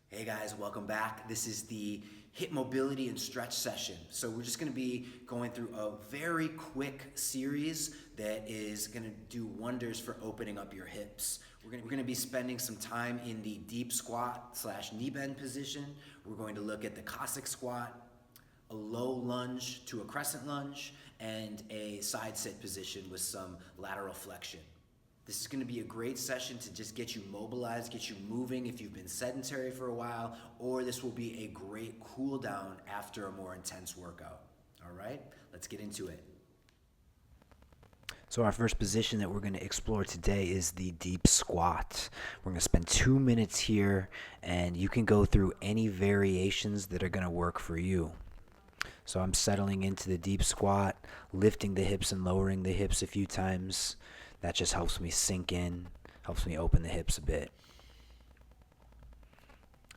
Hey guys, welcome back. This is the hip mobility and stretch session. So we're just going to be going through a very quick series that is going to do wonders for opening up your hips. We're going to be spending some time in the deep squat slash knee bend position. We're going to look at the Cossack squat, a low lunge to a crescent lunge, and a side sit position with some lateral flexion. This is going to be a great session to just get you mobilized, get you moving if you've been sedentary for a while, or this will be a great cool down after a more intense workout. All right, let's get into it. So our first position that we're going to explore today is the deep squat. We're going to spend 2 minutes here, and you can go through any variations that are going to work for you. So I'm settling into the deep squat, lifting the hips and lowering the hips a few times. That just helps me sink in, helps me open the hips a bit.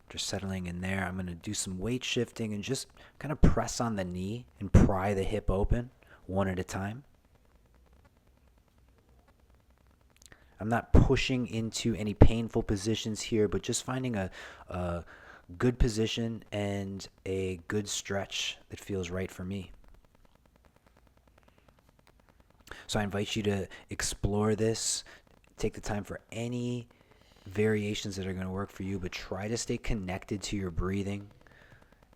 Just settling in there. I'm going to do some weight shifting and just kind of press on the knee and pry the hip open one at a time. I'm not pushing into any painful positions here, but just finding a good position and a good stretch that feels right for me. So I invite you to explore this, take the time for any variations that are going to work for you, but try to stay connected to your breathing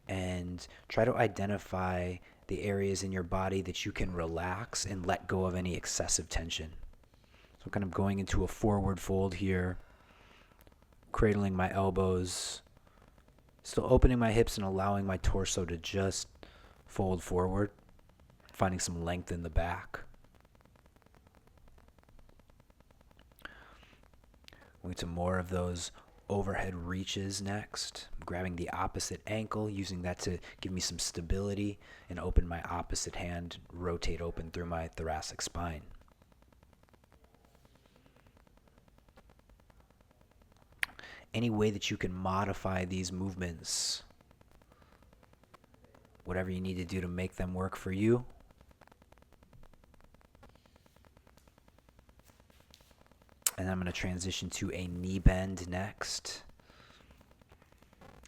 and try to identify the areas in your body that you can relax and let go of any excessive tension. So kind of going into a forward fold here, cradling my elbows, still opening my hips and allowing my torso to just fold forward, finding some length in the back. Going to more of those overhead reaches next. Grabbing the opposite ankle, using that to give me some stability, and open my opposite hand, rotate open through my thoracic spine. Any way that you can modify these movements, whatever you need to do to make them work for you. And I'm going to transition to a knee bend next.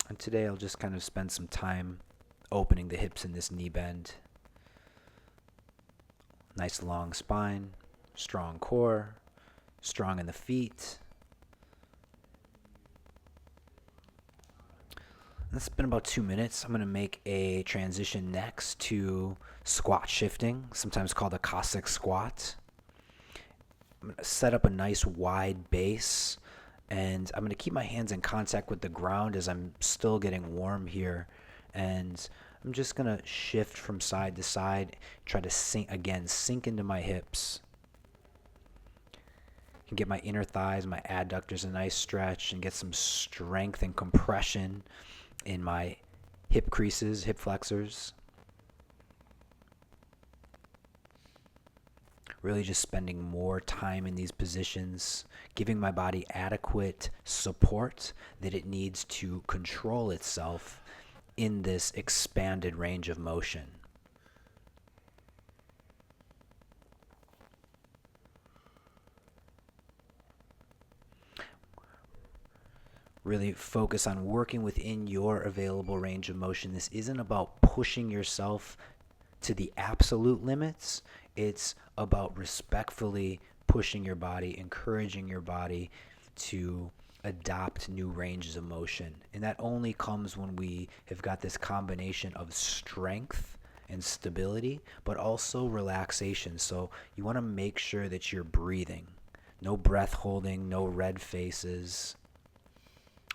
And today I'll just kind of spend some time opening the hips in this knee bend. Nice long spine, strong core, strong in the feet. It's been about 2 minutes. I'm going to make a transition next to squat shifting, sometimes called a Cossack squat. I'm going to set up a nice wide base, and I'm going to keep my hands in contact with the ground as I'm still getting warm here. And I'm just going to shift from side to side, try to sink into my hips. You can get my inner thighs, my adductors a nice stretch, and get some strength and compression in my hip creases, hip flexors. Really just spending more time in these positions, giving my body adequate support that it needs to control itself in this expanded range of motion. Really focus on working within your available range of motion. This isn't about pushing yourself to the absolute limits. It's about respectfully pushing your body, encouraging your body to adopt new ranges of motion. And that only comes when we have got this combination of strength and stability, but also relaxation. So you want to make sure that you're breathing. No breath holding, no red faces.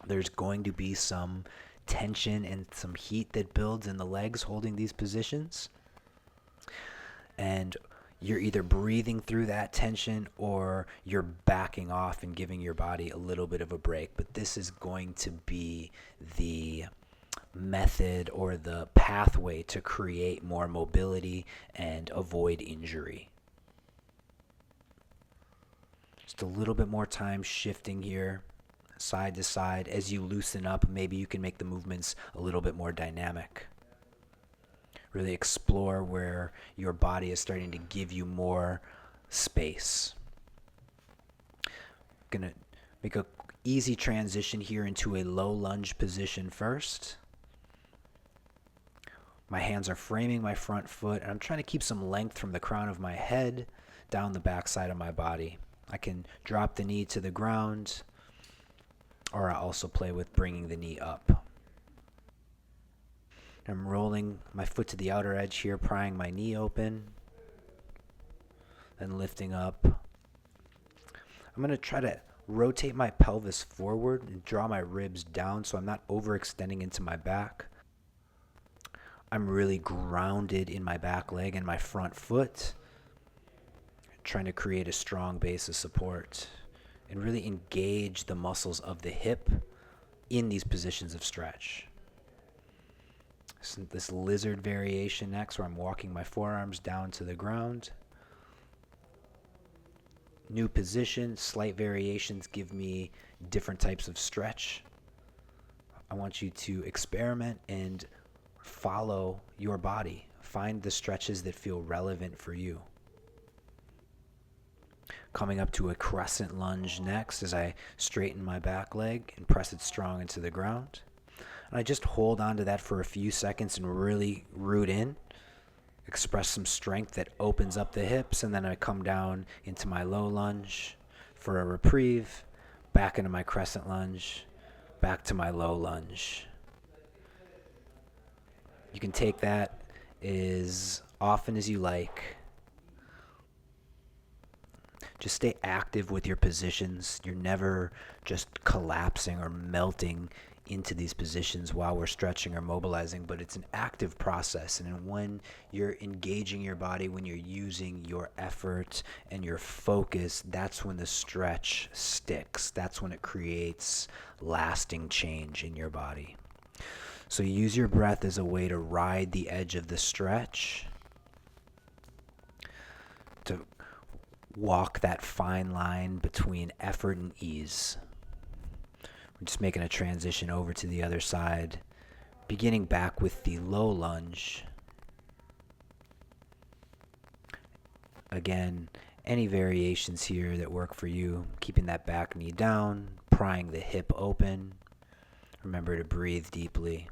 There's going to be some tension and some heat that builds in the legs holding these positions. And you're either breathing through that tension or you're backing off and giving your body a little bit of a break. But this is going to be the method or the pathway to create more mobility and avoid injury. Just a little bit more time shifting here, side to side. As you loosen up, maybe you can make the movements a little bit more dynamic. Really explore where your body is starting to give you more space. Gonna make a Easy transition here into a low lunge position first. My hands are framing my front foot, and I'm trying to keep some length from the crown of my head down the back side of my body. I can drop the knee to the ground, or I also play with bringing the knee up. I'm rolling my foot to the outer edge here, prying my knee open, then lifting up. I'm going to try to rotate my pelvis forward and draw my ribs down so I'm not overextending into my back. I'm really grounded in my back leg and my front foot, trying to create a strong base of support and really engage the muscles of the hip in these positions of stretch. So this lizard variation next, where I'm walking my forearms down to the ground. New position, slight variations give me different types of stretch. I want you to experiment and follow your body. Find the stretches that feel relevant for you. Coming up to a crescent lunge next as I straighten my back leg and press it strong into the ground. And I just hold on to that for a few seconds and really root in. Express some strength that opens up the hips, and then I come down into my low lunge for a reprieve, back into my crescent lunge, back to my low lunge. You can take that as often as you like. Just stay active with your positions. You're never just collapsing or melting into these positions while we're stretching or mobilizing, but it's an active process. And when you're engaging your body, when you're using your effort and your focus, that's when the stretch sticks. That's when it creates lasting change in your body. So use your breath as a way to ride the edge of the stretch, to walk that fine line between effort and ease. We're just making a transition over to the other side, beginning back with the low lunge. Again, any variations here that work for you, keeping that back knee down, prying the hip open. Remember to breathe deeply.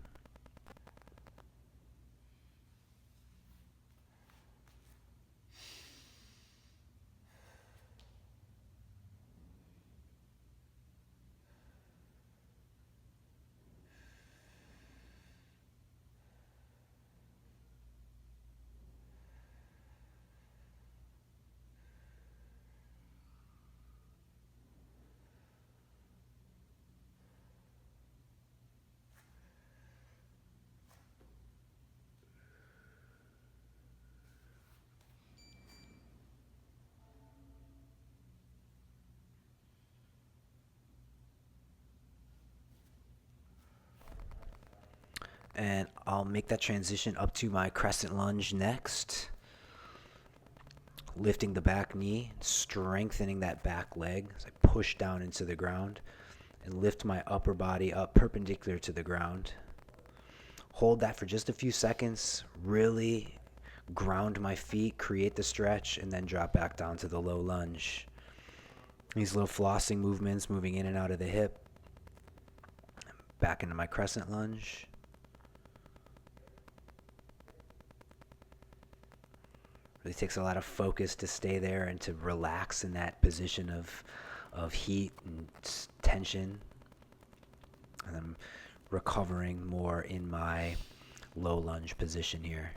And I'll make that transition up to my crescent lunge next. Lifting the back knee, strengthening that back leg as I push down into the ground and lift my upper body up perpendicular to the ground. Hold that for just a few seconds, really ground my feet, create the stretch, and then drop back down to the low lunge. These little flossing movements, moving in and out of the hip. Back into my crescent lunge. Really takes a lot of focus to stay there and to relax in that position of heat and tension. And I'm recovering more in my low lunge position here.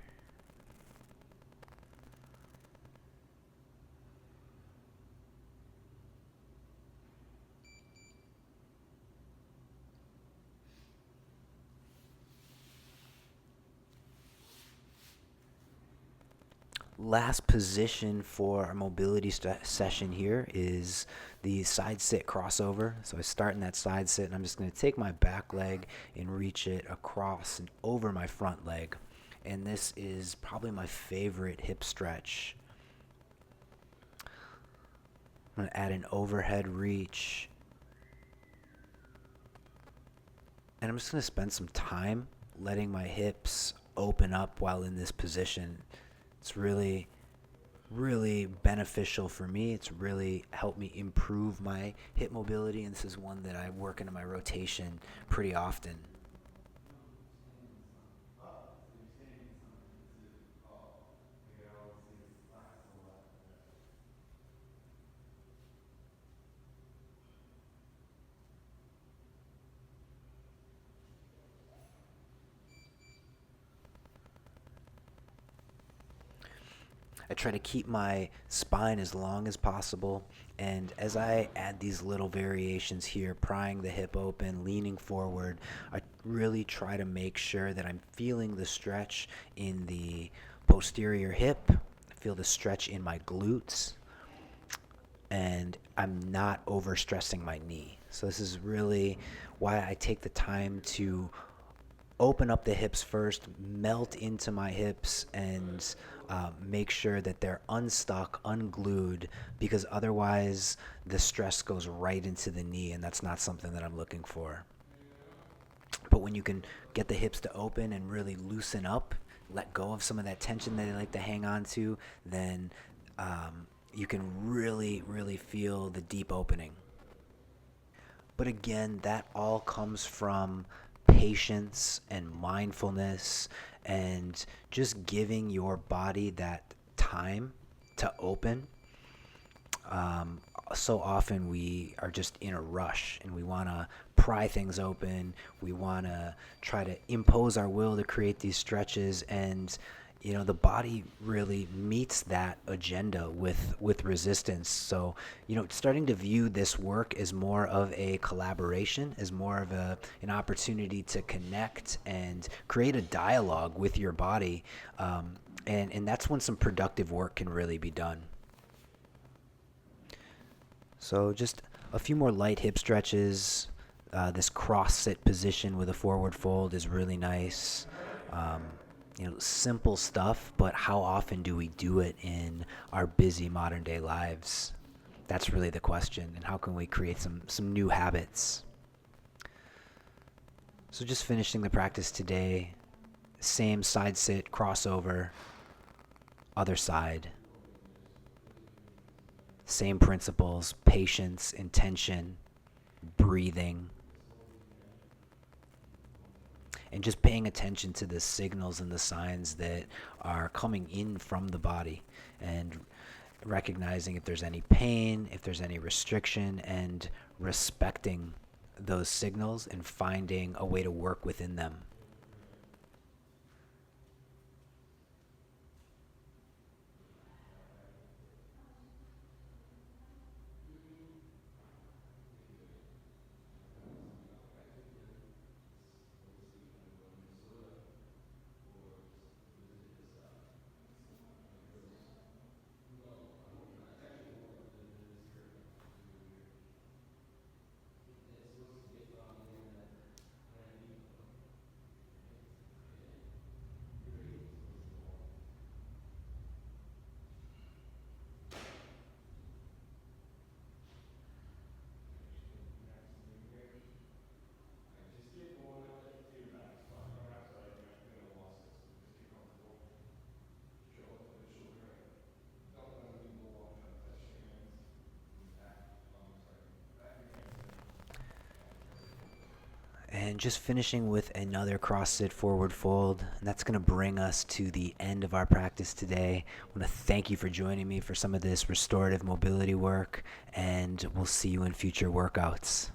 Last position for our mobility session here is the side sit crossover. So I start in that side sit, and I'm just going to take my back leg and reach it across and over my front leg. And this is probably my favorite hip stretch. I'm going to add an overhead reach. And I'm just going to spend some time letting my hips open up while in this position. It's really really beneficial for me. It's really helped me improve my hip mobility, and this is one that I work into my rotation pretty often. I try to keep my spine as long as possible. And as I add these little variations here, prying the hip open, leaning forward, I really try to make sure that I'm feeling the stretch in the posterior hip. I feel the stretch in my glutes. And I'm not overstressing my knee. So this is really why I take the time to open up the hips first, melt into my hips, and make sure that they're unstuck, unglued, because otherwise the stress goes right into the knee, and that's not something that I'm looking for. But when you can get the hips to open and really loosen up, let go of some of that tension that they like to hang on to, then you can really, really feel the deep opening. But again, that all comes from patience and mindfulness and just giving your body that time to open. So often we are just in a rush and we want to pry things open. We want to try to impose our will to create these stretches, and the body really meets that agenda with resistance. So starting to view this work as more of a collaboration, as more of an opportunity to connect and create a dialogue with your body, and that's when some productive work can really be done. So just a few more light hip stretches. This cross sit position with a forward fold is really nice. Simple stuff, but how often do we do it in our busy modern day lives? That's really the question, and how can we create some new habits? So just finishing the practice today, same side sit, crossover, other side. Same principles, patience, intention, breathing, and just paying attention to the signals and the signs that are coming in from the body, and recognizing if there's any pain, if there's any restriction, and respecting those signals and finding a way to work within them. And just finishing with another cross sit forward fold. And that's going to bring us to the end of our practice today. I want to thank you for joining me for some of this restorative mobility work, and we'll see you in future workouts.